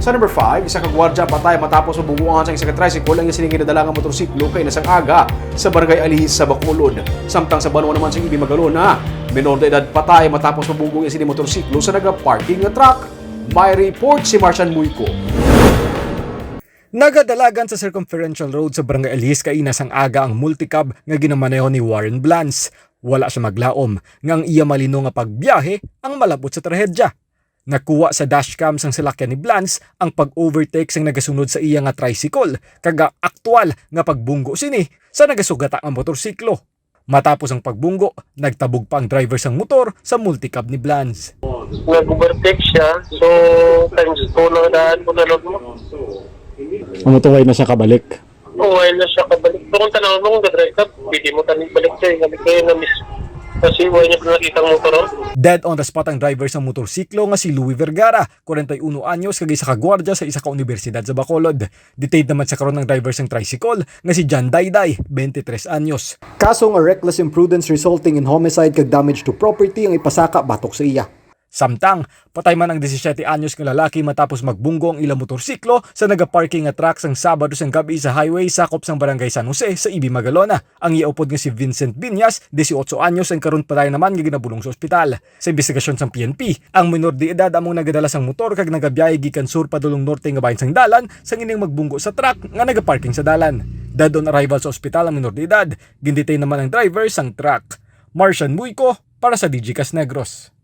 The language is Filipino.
Sa number 5, isa ka gwardya patay matapos mabubuangan sa isa ka tricycle ang isiningin na dalangang motorsiklo kay nasang aga sa Barangay Alihis sa Bacolod. Samtang sa Banwa naman sa Ibi Magalona, menor de edad patay matapos mabugong isin motorsiklo sa nagaparking na truck. May report si Marcian Muyko. Nagadalagan sa circumferential road sa Barangay Alihis kay nasang aga ang multicab nga ginamaneho ni Warren Blance. Wala siya maglaom nga ang iya malino nga pagbiyahe ang malabot sa trahedya. Nakuha sa dashcam sang salakyan ni Blance ang pag-overtake sang nagasunod sa iya nga tricycle kaga aktual nga pagbunggo sini sa nagasugata ang motorsiklo. Matapos ang pagbunggo, nagtabog pa ang driver sang motor sa multicab ni Blance. Nag-overtake siya, so times 2 na daan mo na mo. Umutuway na siya kabalik. While na siya kabalik. So kung tanong mo kung gadrive ka, pwede mo tanig balik siya. Sabi kayo na miss. Kasi huwag niya pa nakita ang motor. Dead on the spot ang driver sa motorsiklo nga si Louis Vergara, 41 anyos, kagay sa kagwardya sa isa ka universidad sa Bacolod. Detained naman sa karon ng driver sang tricycle nga si John Dayday, 23 anyos. Kaso nga reckless imprudence resulting in homicide kag damage to property ang ipasaka batok sa iya. Samtang, patay man ang 17 anyos nga lalaki matapos magbunggo ang ilang motorsiklo sa nagaparking nga truck sang Sabado sang gabi sa highway sakop sang Barangay San Jose sa Ibi Magalona. Ang iaupod nga si Vincent Binyas, 18 anyos, ang karon patay naman nga ginabulong sa ospital. Sa investigasyon sang PNP, ang minor de edad among nagadala sang motor kag nagabiyahe gikan sur padulong norte nga bahin sang dalan sang ining magbunggo sa truck nga nagaparking sa dalan. Dead on arrival sa ospital ang minor de edad, gindetain naman ang driver sang truck. Marcian Muyko para sa DG Cas Negros.